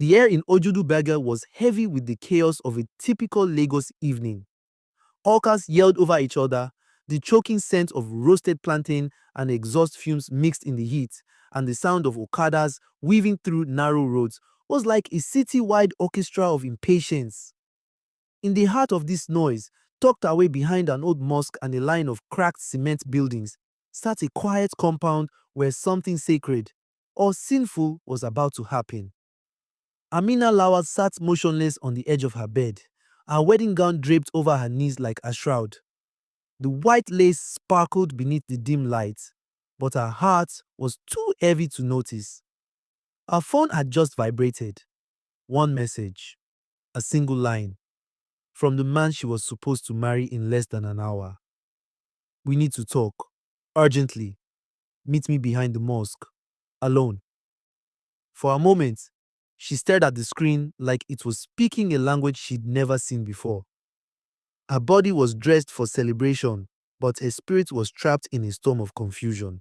The air in Ojudu Berger was heavy with the chaos of a typical Lagos evening. Hawkers yelled over each other, the choking scent of roasted plantain and exhaust fumes mixed in the heat, and the sound of Okadas weaving through narrow roads was like a city-wide orchestra of impatience. In the heart of this noise, tucked away behind an old mosque and a line of cracked cement buildings, sat a quiet compound where something sacred or sinful was about to happen. Amina Lawal sat motionless on the edge of her bed, her wedding gown draped over her knees like a shroud. The white lace sparkled beneath the dim light, but her heart was too heavy to notice. Her phone had just vibrated. One message, a single line, from the man she was supposed to marry in less than an hour. We need to talk. Urgently. Meet me behind the mosque. Alone. For a moment, she stared at the screen like it was speaking a language she'd never seen before. Her body was dressed for celebration, but her spirit was trapped in a storm of confusion.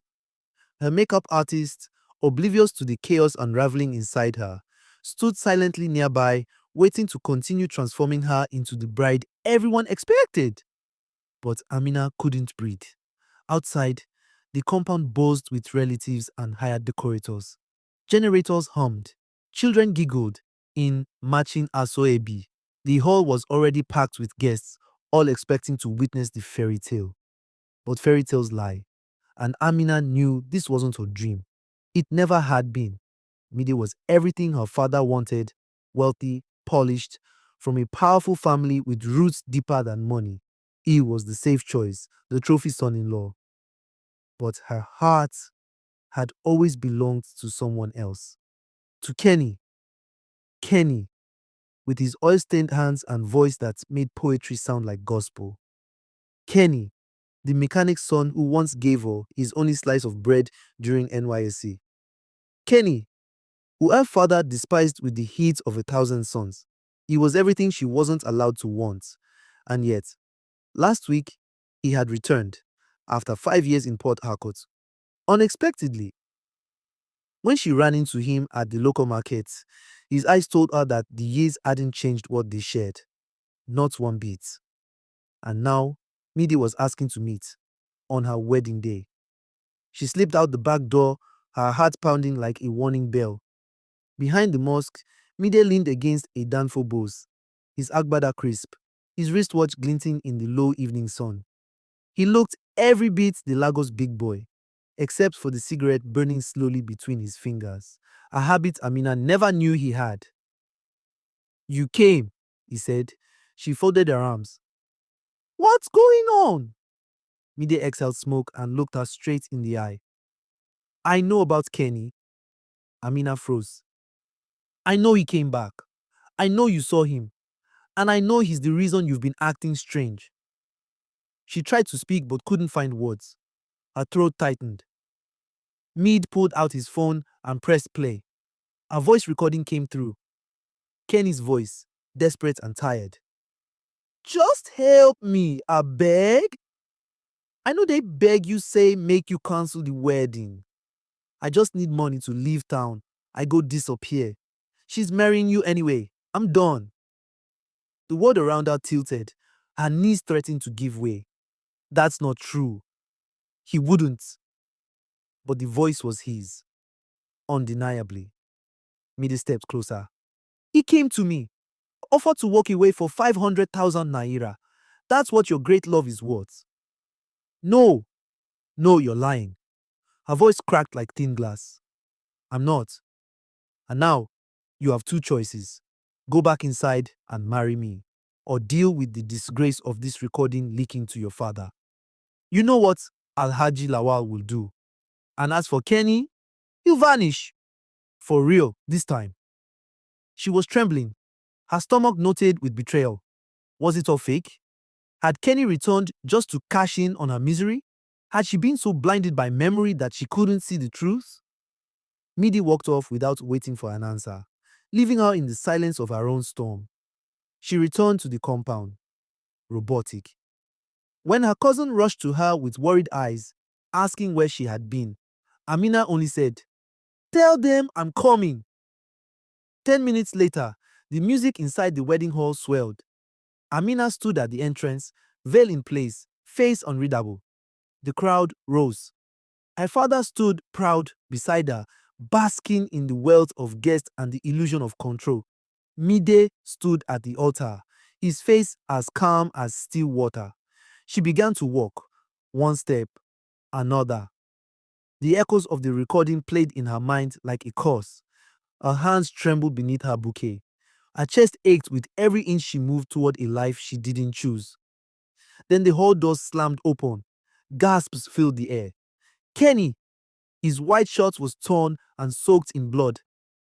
Her makeup artist, oblivious to the chaos unraveling inside her, stood silently nearby, waiting to continue transforming her into the bride everyone expected. But Amina couldn't breathe. Outside, the compound buzzed with relatives and hired decorators. Generators hummed. Children giggled in matching asoebi. The hall was already packed with guests, all expecting to witness the fairy tale. But fairy tales lie, and Amina knew this wasn't her dream. It never had been. Mide was everything her father wanted, wealthy, polished, from a powerful family with roots deeper than money. He was the safe choice, the trophy son-in-law. But her heart had always belonged to someone else. To Kenny. Kenny, with his oil-stained hands and voice that made poetry sound like gospel. Kenny, the mechanic's son who once gave her his only slice of bread during NYSC. Kenny, who her father despised with the heat of 1,000 suns. He was everything she wasn't allowed to want. And yet, last week, he had returned, after 5 years in Port Harcourt. Unexpectedly, when she ran into him at the local market, his eyes told her that the years hadn't changed what they shared. Not one bit. And now, Mide was asking to meet, on her wedding day. She slipped out the back door, her heart pounding like a warning bell. Behind the mosque, Mide leaned against a Danfo Bose, his agbada crisp, his wristwatch glinting in the low evening sun. He looked every bit the Lagos big boy, except for the cigarette burning slowly between his fingers, a habit Amina never knew he had. "You came," he said. She folded her arms. "What's going on?" Mide exhaled smoke and looked her straight in the eye. "I know about Kenny." Amina froze. "I know he came back. I know you saw him. And I know he's the reason you've been acting strange." She tried to speak but couldn't find words. Her throat tightened. Meade pulled out his phone and pressed play. A voice recording came through. Kenny's voice, desperate and tired. "Just help me, I beg. I know they beg you say make you cancel the wedding. I just need money to leave town. I go disappear. She's marrying you anyway. I'm done." The world around her tilted. Her knees threatened to give way. "That's not true. He wouldn't." But the voice was his. Undeniably. Mide stepped closer. "He came to me, offered to walk away for 500,000 naira. That's what your great love is worth." "No. No, you're lying." Her voice cracked like thin glass. "I'm not. And now, you have two choices. Go back inside and marry me, or deal with the disgrace of this recording leaking to your father. You know what Alhaji Lawal will do. And as for Kenny, he'll vanish. For real, this time." She was trembling. Her stomach knotted with betrayal. Was it all fake? Had Kenny returned just to cash in on her misery? Had she been so blinded by memory that she couldn't see the truth? Midi walked off without waiting for an answer, leaving her in the silence of her own storm. She returned to the compound, robotic. When her cousin rushed to her with worried eyes, asking where she had been, Amina only said, "Tell them I'm coming." 10 minutes later, the music inside the wedding hall swelled. Amina stood at the entrance, veil in place, face unreadable. The crowd rose. Her father stood proud beside her, basking in the wealth of guests and the illusion of control. Mide stood at the altar, his face as calm as still water. She began to walk, one step, another. The echoes of the recording played in her mind like a curse. Her hands trembled beneath her bouquet. Her chest ached with every inch she moved toward a life she didn't choose. Then the hall doors slammed open. Gasps filled the air. Kenny! His white shirt was torn and soaked in blood.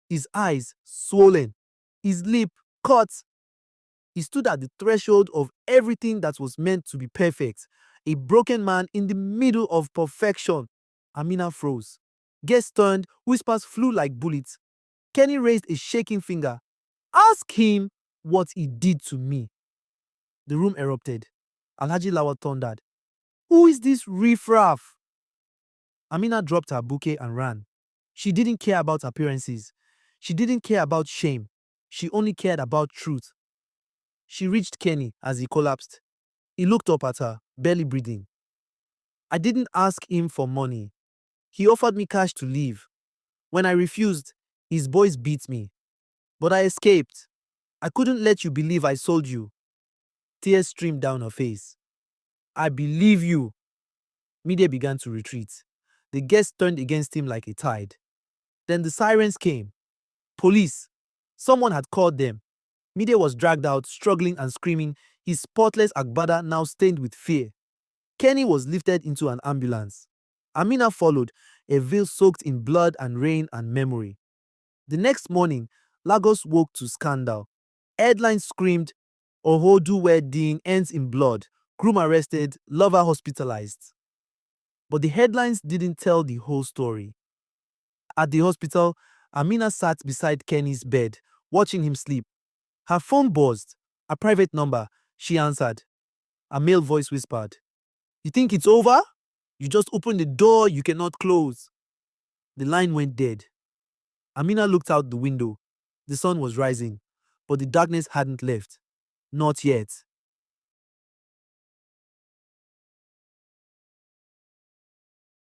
His eyes swollen. His lip cut. He stood at the threshold of everything that was meant to be perfect. A broken man in the middle of perfection. Amina froze. Guests turned, whispers flew like bullets. Kenny raised a shaking finger. Ask him what he did to me. The room erupted. Alhaji Lawal thundered. Who is this riffraff? Amina dropped her bouquet and ran. She didn't care about appearances. She didn't care about shame. She only cared about truth. She reached Kenny as he collapsed. He looked up at her, barely breathing. I didn't ask him for money. He offered me cash to leave. When I refused, his boys beat me. But I escaped. I couldn't let you believe I sold you. Tears streamed down her face. I believe you. Mide began to retreat. The guests turned against him like a tide. Then the sirens came. Police. Someone had called them. Mide was dragged out, struggling and screaming, his spotless agbada now stained with fear. Kenny was lifted into an ambulance. Amina followed, a veil soaked in blood and rain and memory. The next morning, Lagos woke to scandal. Headlines screamed, Ohodu wedding ends in blood, groom arrested, lover hospitalized. But the headlines didn't tell the whole story. At the hospital, Amina sat beside Kenny's bed, watching him sleep. Her phone buzzed. A private number. She answered. A male voice whispered, You think it's over? You just opened the door you cannot close. The line went dead. Amina looked out the window. The sun was rising, but the darkness hadn't left. Not yet.